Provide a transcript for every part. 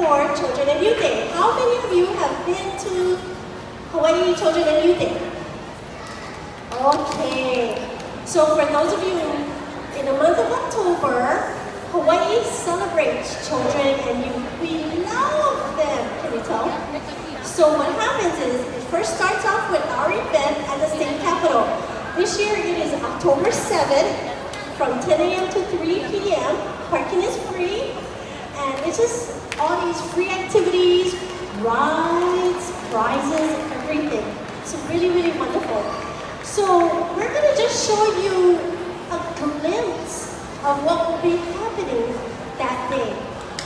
for Children and Youth Day. How many of you have been to Hawaii Children and Youth Day? Okay. So for those of you in the month of October, Hawaii celebrates children and youth. We love them, can you tell? So what happens is, it first starts off with our event at the state capitol. This year it is October 7th from 10 a.m. to 3 p.m. Parking is free. And it's just all these free activities, rides, prizes, everything. It's really, really wonderful. So we're going to just show you a glimpse of what will be happening that day.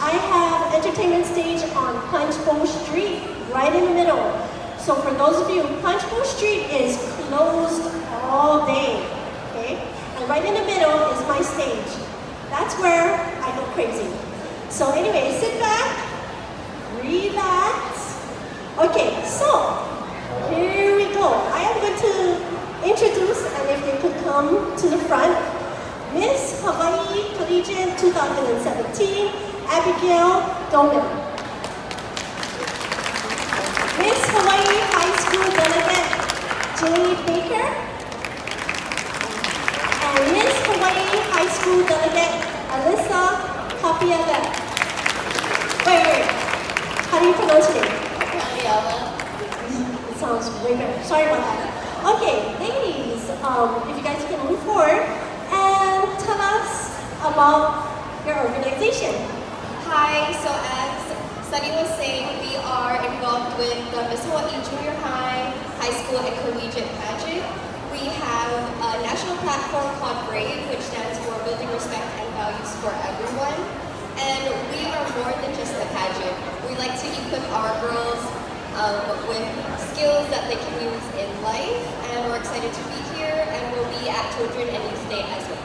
I have entertainment stage on Punch Bowl Street, right in the middle. So for those of you, Punch Bowl Street is closed all day, okay? And right in the middle is my stage. That's where I go crazy. So anyway, sit back, relax. Okay, so here we go. I am going to introduce, and if they could come to the front, Miss Hawaii Collegiate 2017, Abigail Doman. Miss Hawaii High School Delegate, Jay Baker. And Miss Hawaii High School Delegate, Alyssa Kapiava. Wait. How do you pronounce your name? Kapiava. It sounds way better. Sorry about that. Okay, ladies, if you guys can move forward and tell us about your organization. Hi, so as Sunny was saying, we are involved with the Miss Hawaii Junior High, High School, and Collegiate Pageant. We have a national platform called BRAVE, which stands for Building Respect and Values for Everyone. And we are more than just a pageant. We like to equip our girls with skills that they can use in life. And we're excited to be here, and we'll be at Children and Youth Day as well.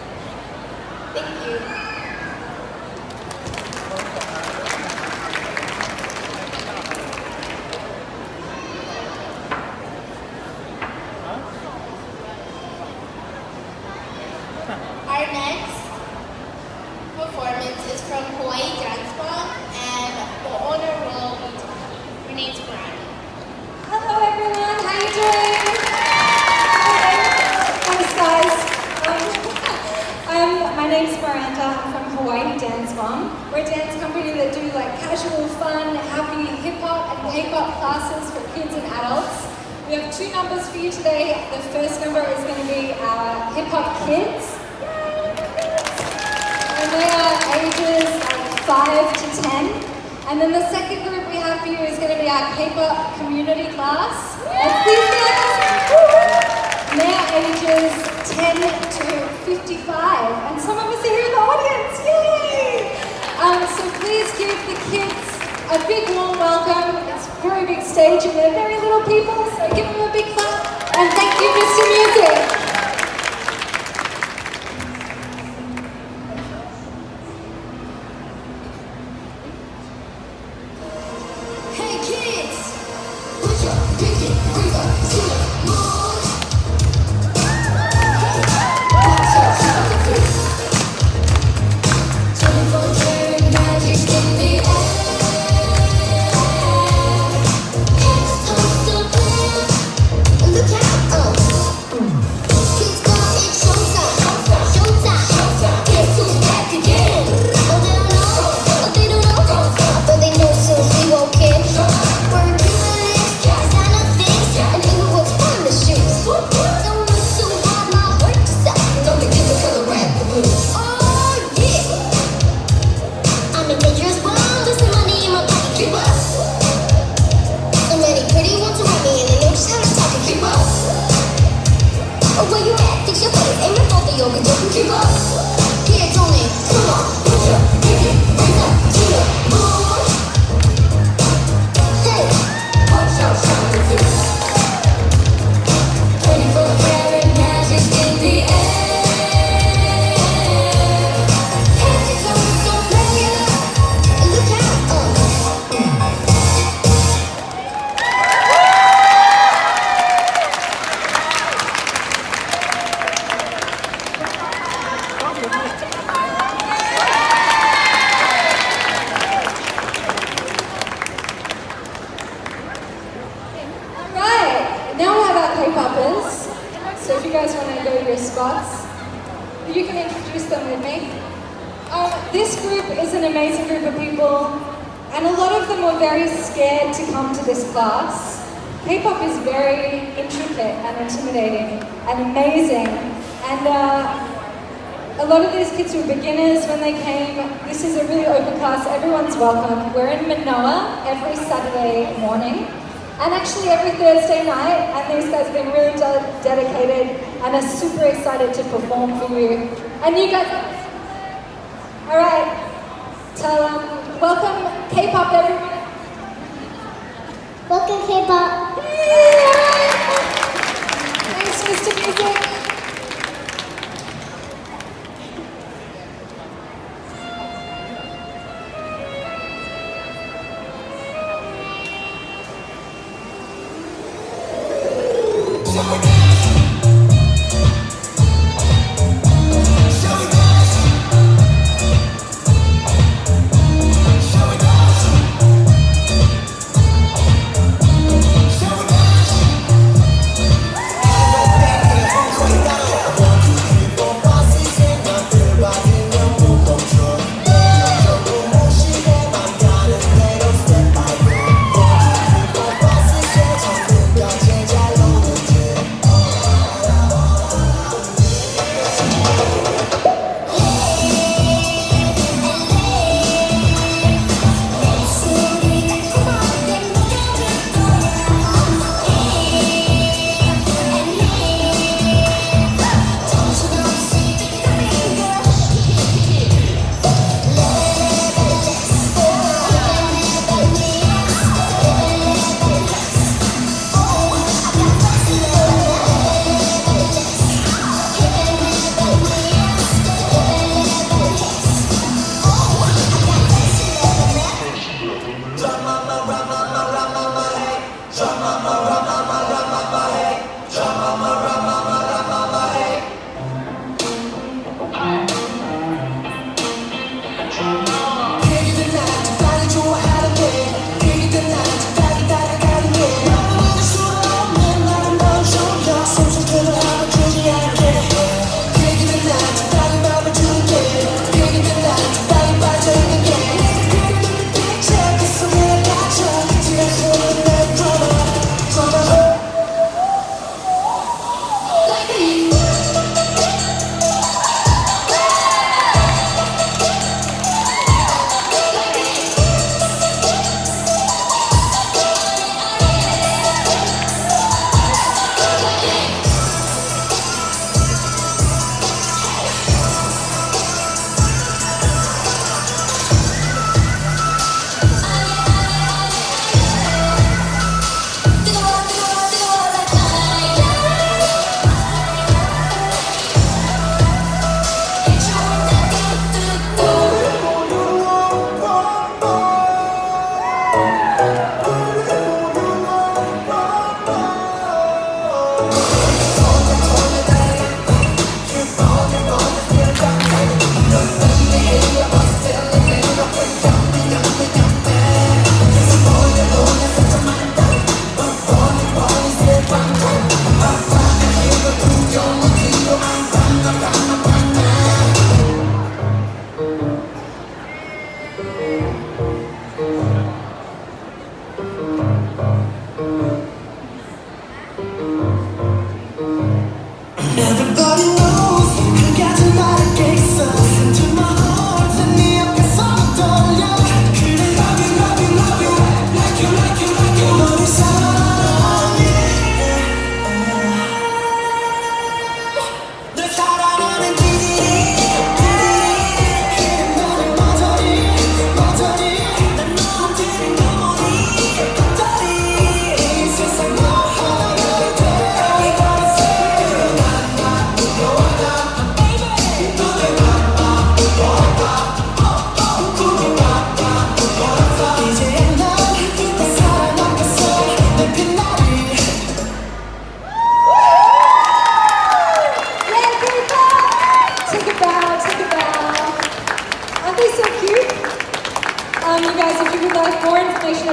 Thank you. Our next performance is from Hawaii Dance Bomb, and the owner will be her name's Brian. Hello everyone, how you doing? Thanks guys. My name's Miranda. I'm from Hawaii Dance Bomb. We're a dance company that do like casual, fun, happy hip-hop and K-pop classes for kids and adults. We have two numbers for you today. The first number is going to be our hip-hop kids. And they are ages like 5 to 10. And then the second group we have for you is going to be our K-pop community class. That's these guys. And they're ages 10 to 55. And some of us are here in the audience. Yay! So please give the kids a big warm welcome. It's a very big stage and they're very little people, so give them a big clap. And thank you, Mr. Music. We're doing it, designer things, and who was fun to shoot. if you can introduce them with me. This group is an amazing group of people, and a lot of them were very scared to come to this class. K-pop is very intricate and intimidating and amazing, and a lot of these kids were beginners when they came. This is a really open class, everyone's welcome. We're in Manoa every Saturday morning, and actually every Thursday night, and these guys have been really dedicated and are super excited to perform for you. And you guys, all right, welcome K-pop everyone. Welcome, K-pop. Thanks, Mr. Music.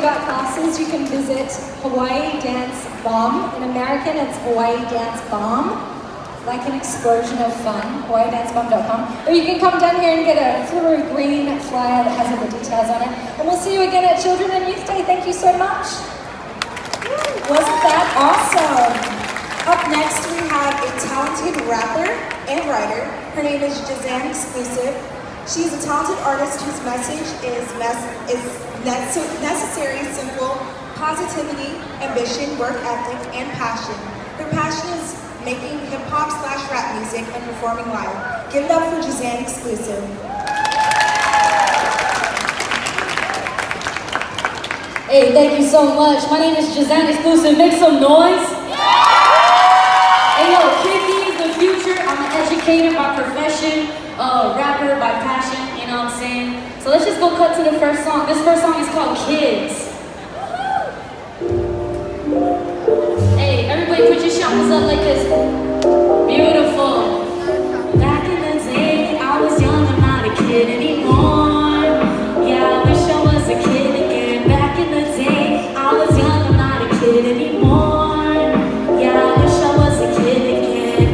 about classes, you can visit Hawaii Dance Bomb. In American, it's Hawaii Dance Bomb. like an explosion of fun, HawaiiDanceBomb.com. Or you can come down here and get a fluoro green flyer that has all the details on it. And we'll see you again at Children and Youth Day. Thank you so much. Wasn't that awesome? Up next, we have a talented rapper and writer. Her name is Jazan Exclusive. She's a talented artist whose message is necessary, simple, positivity, ambition, work ethic, and passion. Her passion is making hip-hop/rap music and performing live. Give it up for Jazan Exclusive. Hey, thank you so much. My name is Jazan Exclusive. Make some noise. Hey, yo, Kiki is the future. I'm an educator by profession, rapper by passion, you know what I'm saying? So let's just go cut to the first song. This first song is called Kids. Hey, everybody put your shoulders up like this. Beautiful. Back in the day, I was young, I'm not a kid anymore. Yeah, I wish I was a kid again. Back in the day, I was young, I'm not a kid anymore. Yeah, I wish I was a kid again.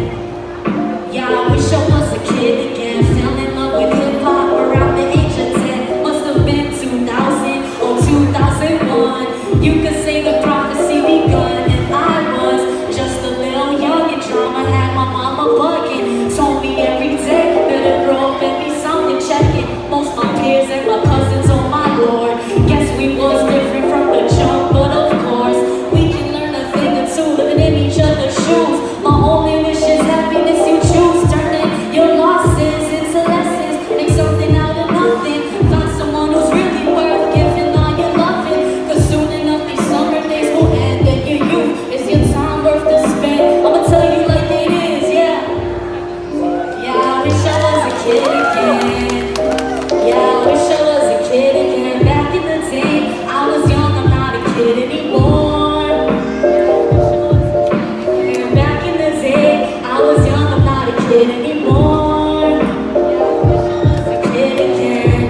Yeah, I wish I was a kid again. Fell in love with hip-hop around the age of 10. Must have been 2000 or 2001. You could say the prophecy begun, and I was just a little young and drama. Had my mama bugging, told me every day, better grow up and be something, checking. Most my peers and my cousins, oh my lord. Guess we was different from the jump, but of course, we can learn a thing or two living in each other's shoes. My only wish is happiness you choose, turning your losses into lessons. Make something out of nothing. Find someone who's really worth giving all your loving. Cause soon enough these summer days will end, and your youth is your time worth to spend. I'ma tell you like it is, yeah. Yeah, I wish I was a kid again. Yeah, I wish I was a kid again. Back in the day, I was young, I'm not a kid anymore. Yeah, back in the day, I was young, I'm not a kid anymore. Yeah, I wish I was a kid again.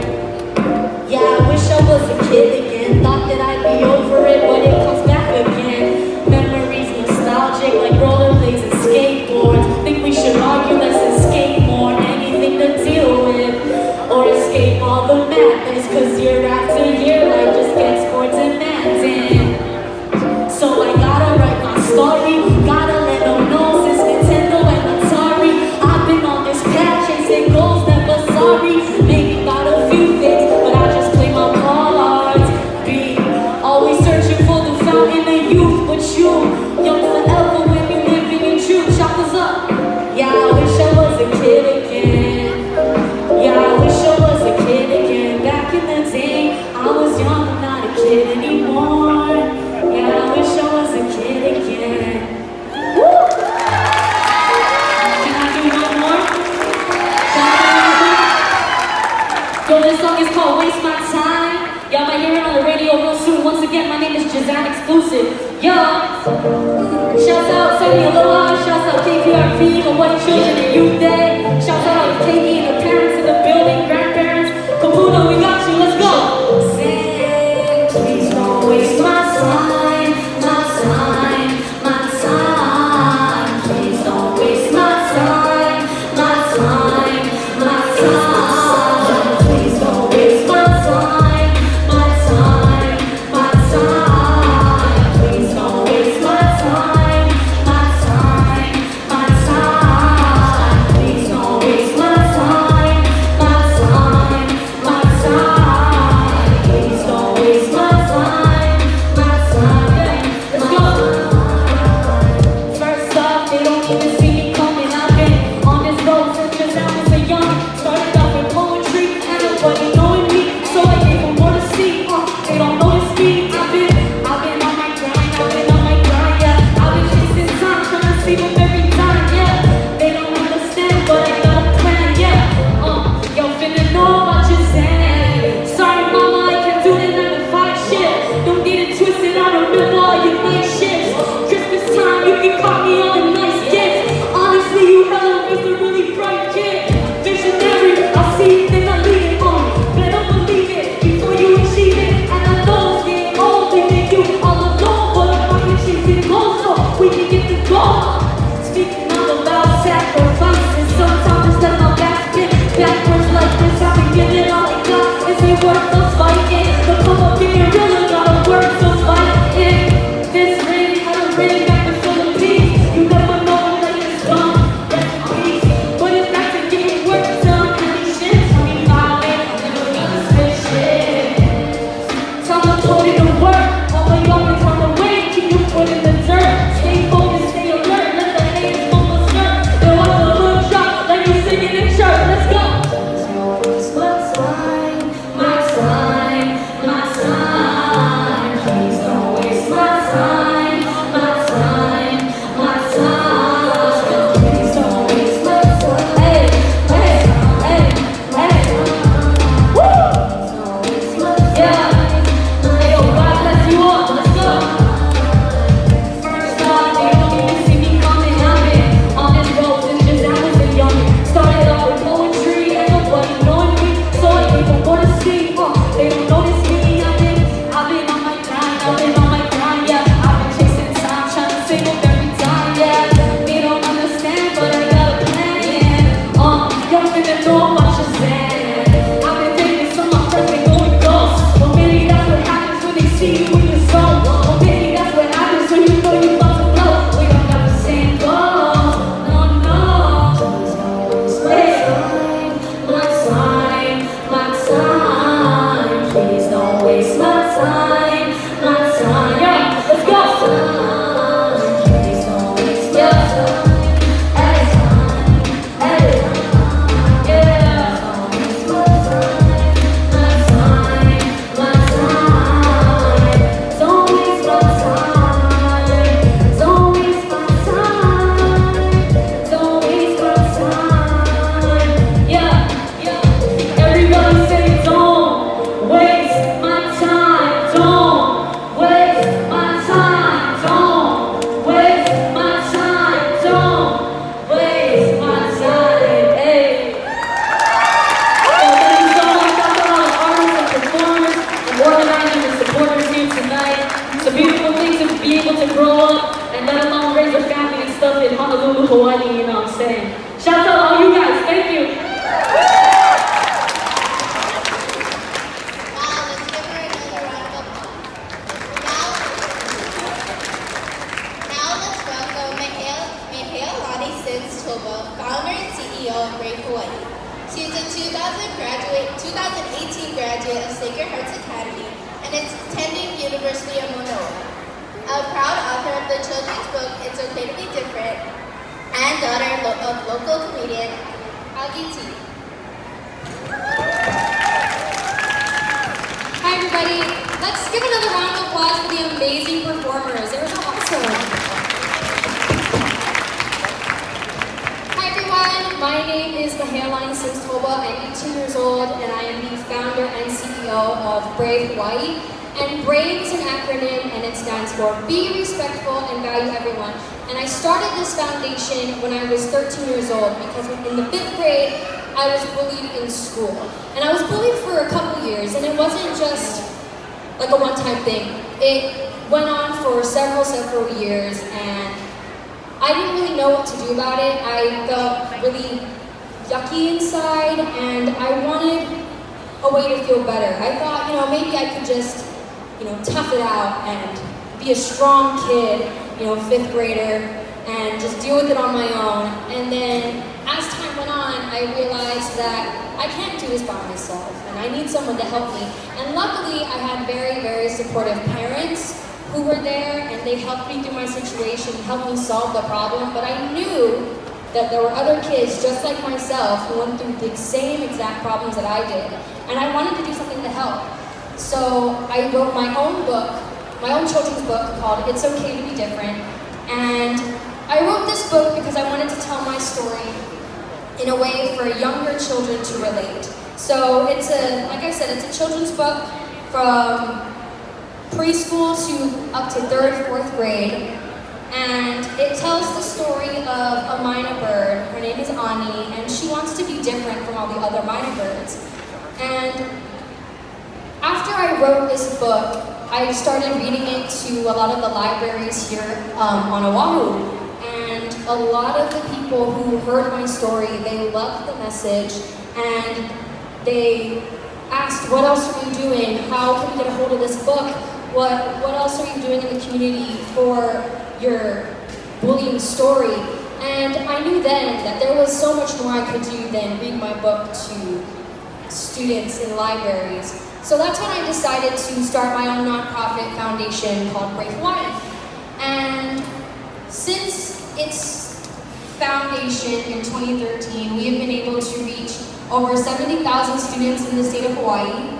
Yeah, I wish I was a kid again. Thought that I'd be over it, but it comes back again. Memories nostalgic like rollerblades and skateboards. Think we should argue, let's escape more. Anything to deal with, or escape all the madness. Cause year after year, life just gets more demanding. So I gotta write my story, gotta let them know since Nintendo and Atari, I've been on this path chasing goals, never sorry. Maybe got a few things, but I just play my cards. Be always searching for the fountain of youth, but you, young forever when you living in truth. Choppers up. Yeah, I wish I was a kid again. Yeah, I wish I was a kid again. Back in the day, I was young, I'm not a kid anymore. Yeah, I wish I was a kid again. Woo! Can I do one more? Yo, this song is called Waste My Time. Y'all might hear it on the radio real soon. Once again, my name is Jazan Exclusive. Yo! Shouts out Sunny Aloha, shouts out KPRP, Hawaii Children and Youth Day. Shouts out Katie and the parents in the building, grandparents. Kapuno, we got you, let's go! Say, please don't waste my time, my time, my time. Please don't waste my time, my time, my time. Please don't waste my time, my time, my time. Please don't waste my time, my time, my time. Please don't waste my time, my time, my time. Hawaii, you know what I'm saying? Shout out to all you guys, thank you. Wow, let's give her another round of applause. Now let's welcome Mehealani Toba, founder and CEO of Brave Hawaii. She is a 2018 graduate of Sacred Hearts Academy and is attending University of Manoa. A proud author of the children's book, It's Okay to Be Different, and daughter of local comedian Agi T. Hi everybody, let's give another round of applause for the amazing performers. They were so awesome. Hi everyone, my name is Mehealani Toba. I'm 18 years old and I am the founder and CEO of Brave Hawaii. And BRAVE is an acronym and it stands for Be Respectful and Value Everyone. And I started this foundation when I was 13 years old because in the 5th grade, I was bullied in school. And I was bullied for a couple years and it wasn't just like a one-time thing. It went on for several years and I didn't really know what to do about it. I felt really yucky inside and I wanted a way to feel better. I thought, maybe I could just tough it out and be a strong kid, 5th grader, and just deal with it on my own. And then as time went on, I realized that I can't do this by myself and I need someone to help me. And luckily, I had very supportive parents who were there and they helped me through my situation, helped me solve the problem. But I knew that there were other kids just like myself who went through the same exact problems that I did. And I wanted to do something to help. So I wrote my own book, my own children's book called It's Okay to Be Different. And I wrote this book because I wanted to tell my story in a way for younger children to relate. So like I said, it's a children's book from preschool to up to 3rd, 4th grade. And it tells the story of a minor bird. Her name is Ani, and she wants to be different from all the other minor birds. And after I wrote this book, I started reading it to a lot of the libraries here on Oahu. And a lot of the people who heard my story, they loved the message and they asked, what else are you doing? How can we get a hold of this book? What else are you doing in the community for your bullying story? And I knew then that there was so much more I could do than read my book to students in libraries. So that's when I decided to start my own nonprofit foundation called Brave Hawaii. And since its foundation in 2013, we have been able to reach over 70,000 students in the state of Hawaii.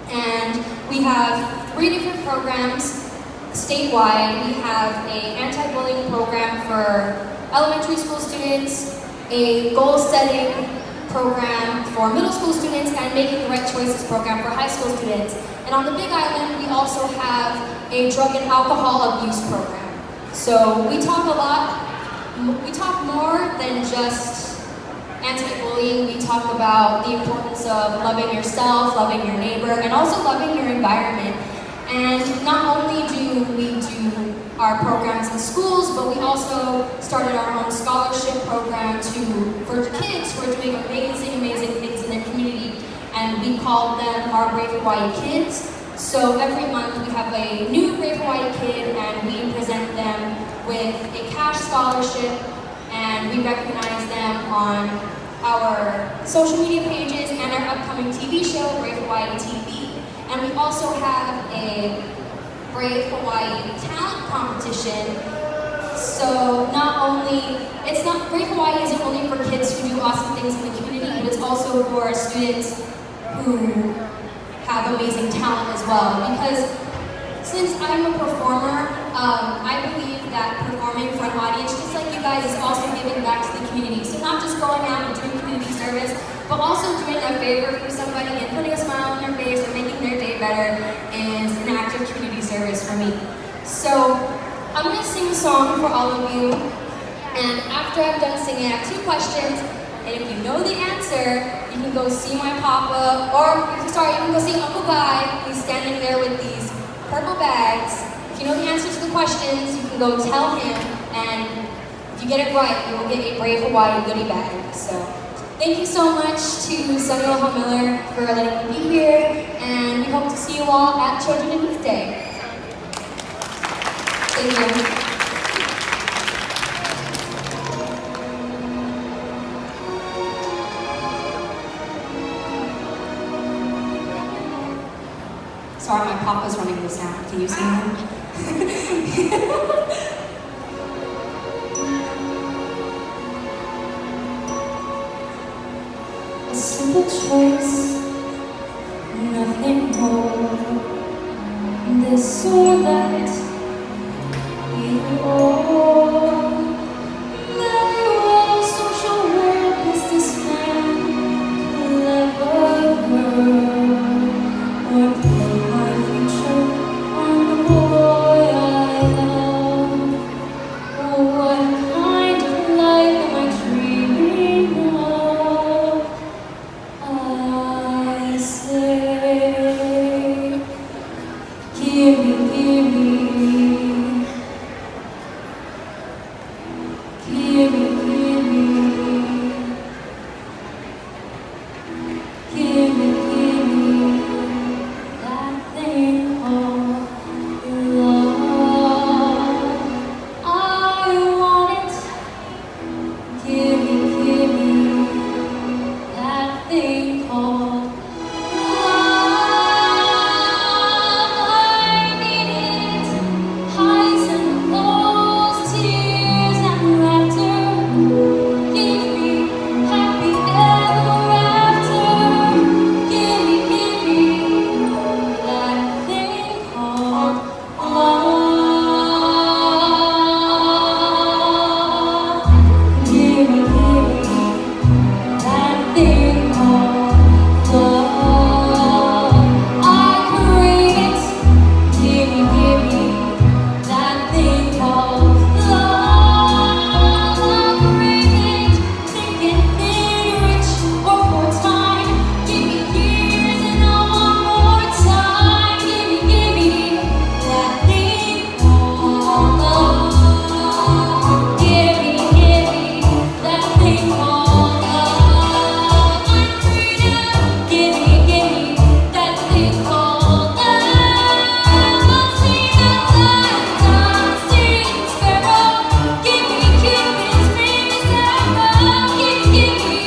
And we have 3 different programs statewide. We have an anti-bullying program for elementary school students, a goal-setting program for middle school students, and Making the Right Choices program for high school students. And on the Big Island, we also have a drug and alcohol abuse program. So we talk more than just anti-bullying. We talk about the importance of loving yourself, loving your neighbor, and also loving your environment. And not only do we do our programs in schools, but we also started our own scholarship program for kids who are doing amazing things in their community. And we call them our Brave Hawaii Kids. So every month we have a new Brave Hawaii kid and we present them with a cash scholarship and we recognize them on our social media pages and our upcoming TV show, Brave Hawaii TV. And we also have a Brave Hawaii talent competition. So Brave Hawaii isn't only for kids who do awesome things in the community, but it's also for students who have amazing talent as well. Because since I'm a performer, I believe that performing for an audience, just like you guys, is also giving back to the community. So not just going out and doing community service, but also doing a favor for somebody and putting a smile on their face or making their day better is an act of community service for me. So I'm going to sing a song for all of you, and after I'm done singing, I have 2 questions, and if you know the answer, you can go see my papa, or you can go see Uncle Guy, who's standing there with these purple bags. If you know the answer to the questions, you can go tell him, and If you get it right, you will get a Brave Hawaii goodie bag. So thank you so much to Sunny Oha Miller for letting me be here, and we hope to see you all at Children and Youth Day. Thank you. Sorry, my papa's running the sound. Can you see him? A simple choice, nothing more. This or that, either or. Very well, social work, businessman, clever girl. Or put my future on the boy I love. Oh, what kind of life am I dreaming of? I say, give me, give me, give me, give me, give me, give me that thing called love. I want it. Give me that thing called love. I need it. Highs and lows, tears and laughter. Give me happy ever after. Give me that thing called love. Give me that thing called love. I crave it. Give me that thing called love. I crave it. Thinking big, rich, or for time. Give me years and I want more time. Give me that thing called love. Give me that thing called love. I'm freedom. Give me that thing called love. I'll sing a lifetime, sing sparrow. Give me Cupid's famous arrow. Give me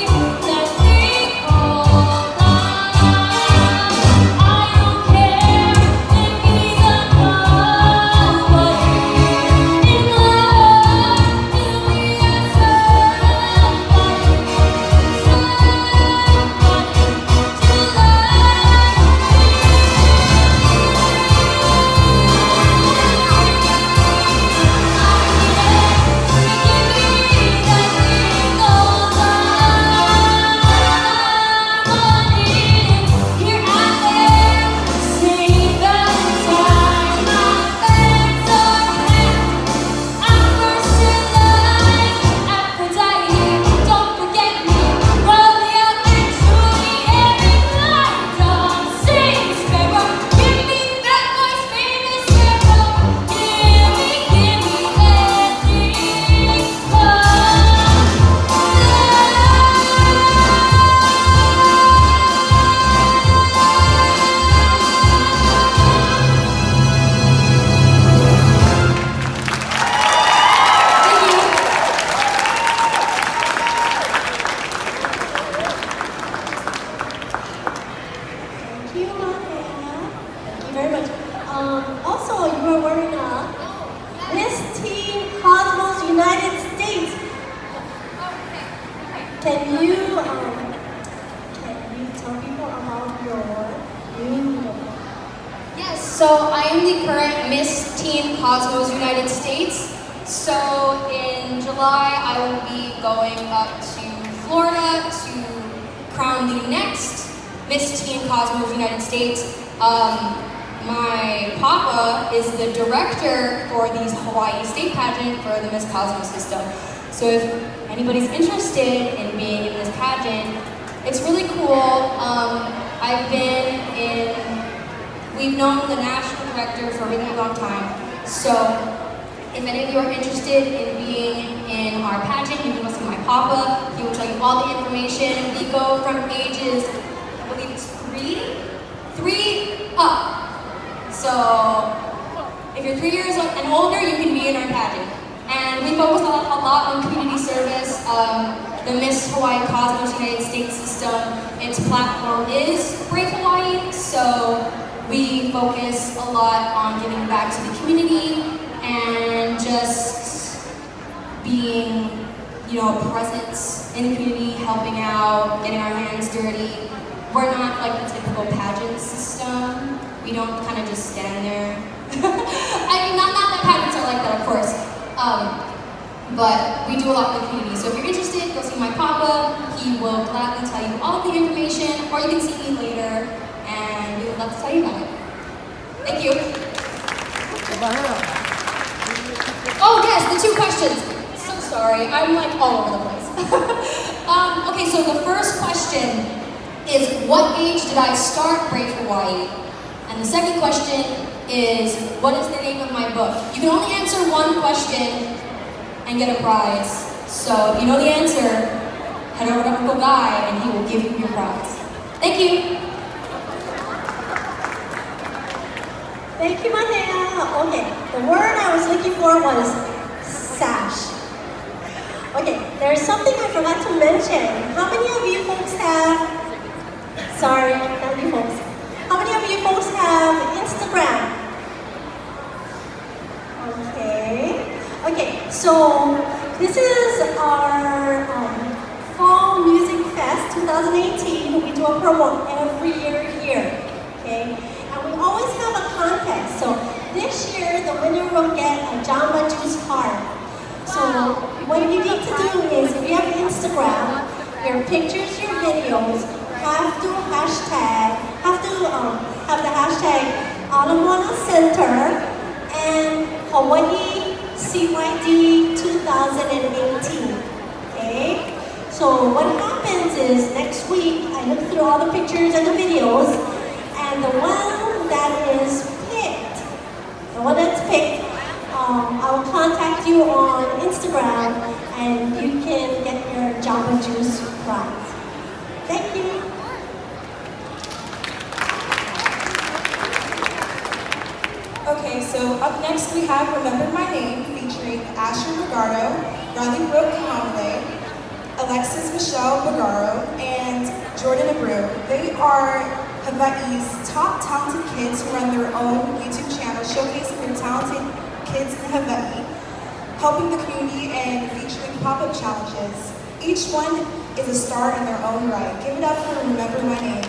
that thing called love. I don't care if he's a nobody. In love, he'll be a somebody. Don't forget me, Romeo and Juliet. Don't sing sparrow. Give me that voice, famous sparrow. Give me that thing called Thank you, Moana. Thank you very much. Also, you are wearing a Miss Teen Cosmos United States. Can you tell people about your new look? Yes, so I am the current Miss Teen Cosmos United States. So in July, I will be going up to Florida to crown the next Miss Teen Cosmos United States. My papa is the director for the Hawaii State Pageant for the Miss Cosmos system. So if anybody's interested in being in this pageant, it's really cool. We've known the national director for a really long time. So If any of you are interested in being in our pageant, you can go see my papa. He will tell you all the information. We go from ages, I believe it's three up. So if you're 3 years and older, you can be in our pageant. And we focus a lot on community service. The Miss Hawaii Cosmos United States system, its platform is Brave Hawaii, so we focus a lot on giving back to the community and just being, a presence in the community, helping out, getting our hands dirty. We're not like the typical pageant system. We don't kind of just stand there. I mean, not that pageants are like that, of course. But we do a lot for the community. So if you're interested, go see my papa. He will gladly tell you all of the information, or you can see me later, and we would love to tell you about it. Thank you. Oh yes, the 2 questions. So sorry, I'm like all over the place. Okay, so the first question is, what age did I start Brave Hawaii? And the second question is, what is the name of my book? You can only answer one question and get a prize. So if you know the answer, head over to Uncle Guy and he will give you your prize. Thank you. Thank you, Manea. Okay, the word I was looking for was sash. Okay, there's something I forgot to mention. How many of you folks have, sorry, not you folks. How many of you folks have Instagram? Okay, so this is our Fall Music Fest 2018. We do a promo every year here, okay? And we always have a contest. So this year, the winner will get a Jamba Juice card. So what you need to do is, if you have Instagram, your pictures, your videos, have to have the hashtag Moana Center and Hawaii CYD 2018, okay? So what happens is, next week, I look through all the pictures and the videos, and the one that's picked, I will contact you on Instagram, and you can get your Jamba Juice prize. Thank you. Okay, so up next we have Remember My Name, featuring Asher Regardo, Riley Brooke Kamale, Alexis Michelle Bagaro, and Jordan Abreu. They are Hawaii's top talented kids who run their own YouTube channel showcasing their talented kids in Hawaii, helping the community and featuring pop-up challenges. Each one is a star in their own right. Give it up for Remember My Name.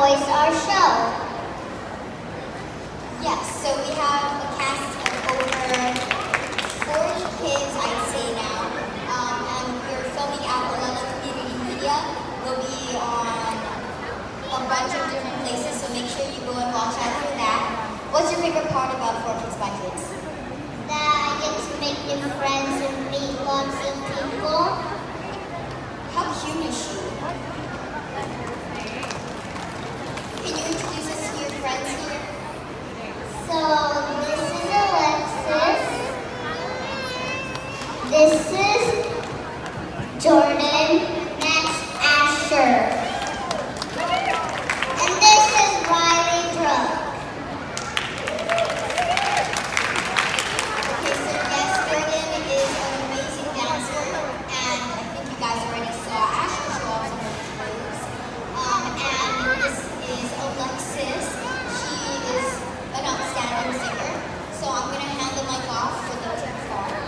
voice our show. Yes, so we have a cast of over 40 kids, I'd say now. And we're filming at Honolulu Community Media. We'll be on a bunch of different places, so make sure you go and watch out for that. What's your favorite part about 4 Kids by Kids? That I get to make new friends and meet lots of people. How cute is she? Can you introduce us to your friends here? So, this is Alexis. This is Jordan. That's Asher. And this is Riley Brooke. Okay, so yes, Jordan is an amazing dancer, and I think you guys already saw Asher show off some of his moves. And this is Alexis. She is an outstanding singer. So I'm going to hand the mic off for them to perform.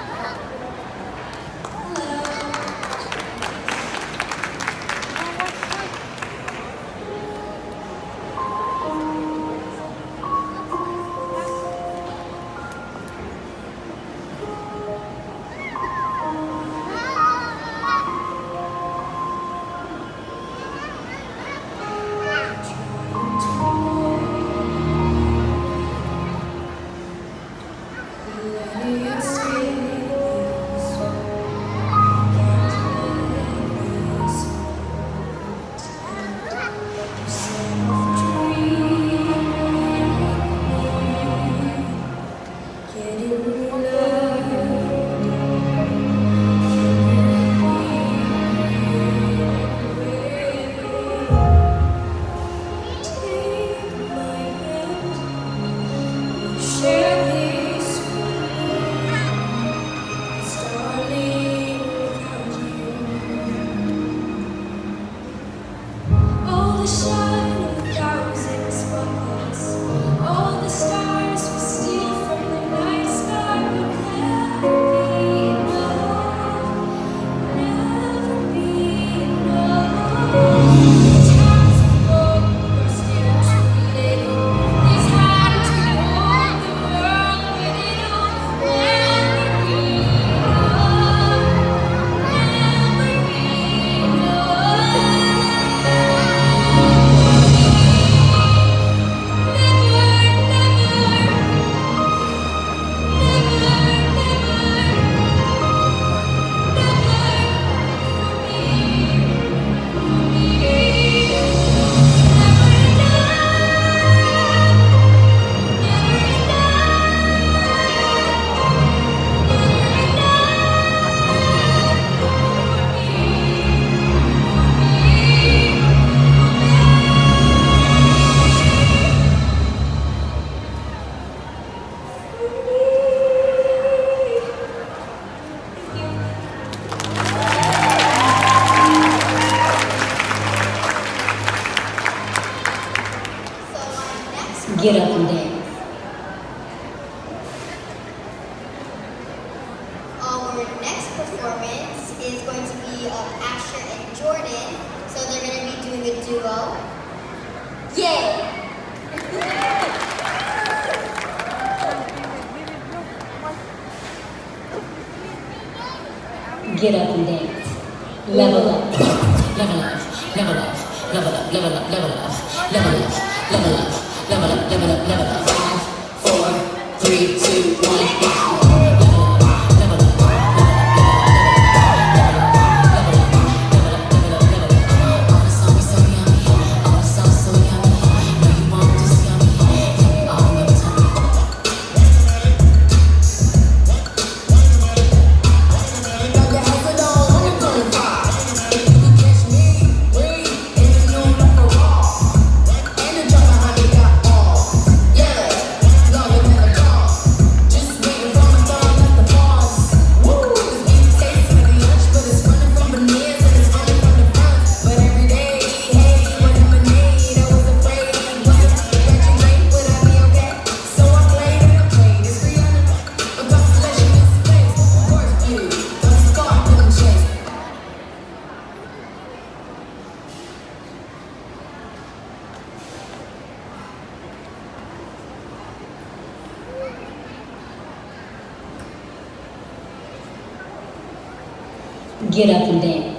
Get up and dance. Our next performance is going to be of Asher and Jordan. So they're going to be doing a duo. Yay! Get up and dance. Level up. Level up. Level up. Level up. Level up. Level up. Level up. Level up. Level up. Level up. Level up. 5, 4, 3, 2, 1, go. Just waiting for my get up and dance.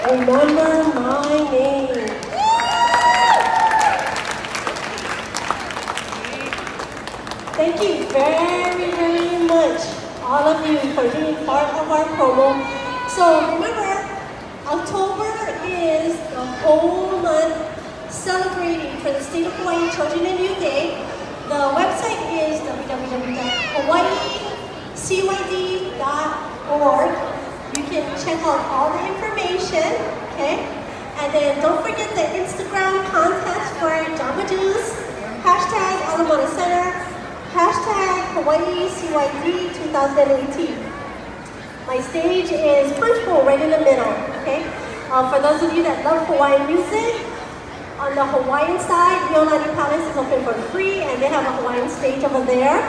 Remember my name. Thank you very much, all of you, for being part of our promo. So remember, October is the whole month celebrating for the State of Hawaii Children and Youth Day. The website is www.hawaiicyd.org. You can check out all the information, okay? And then don't forget the Instagram contest for Jamba Juice, hashtag Moana Center, hashtag Hawaii CYD 2018. My stage is punch bowl right in the middle, okay? For those of you that love Hawaiian music, on the Hawaiian side, Iolani Palace is open for free, and they have a Hawaiian stage over there.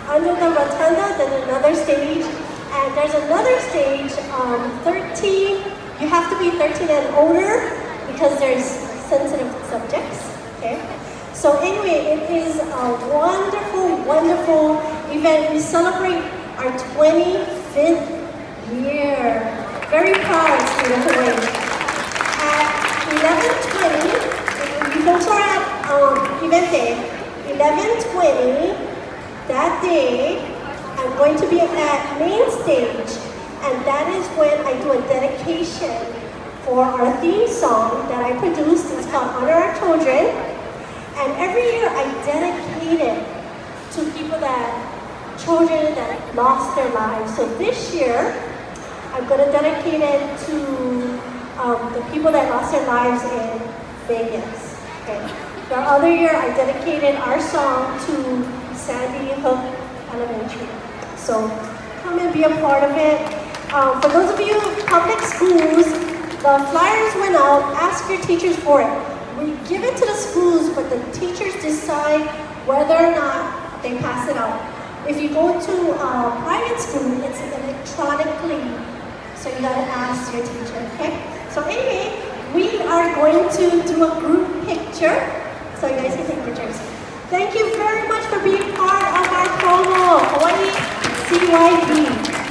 Under the rotunda, there's another stage, and there's another stage, 13. You have to be 13 and older because there's sensitive subjects, okay? So anyway, it is a wonderful event. We celebrate our 25th year. very proud state of Hawaii. At 11:20, you folks are at event day, 11:20 that day, I'm going to be at main stage, and that is when I do a dedication for our theme song that I produced. It's called Honor Our Children, and every year I dedicate it to children that lost their lives. So this year, I'm going to dedicate it to the people that lost their lives in Vegas. Okay. The other year, I dedicated our song to Sandy Hook Elementary. So come and be a part of it. For those of you public schools, the flyers went out. Ask your teachers for it. We give it to the schools, but the teachers decide whether or not they pass it out. If you go to private school, it's electronically, so you gotta ask your teacher, okay? So anyway, we are going to do a group picture, so you guys can take pictures. Thank you very much for being part of our promo, Hawaii CYB.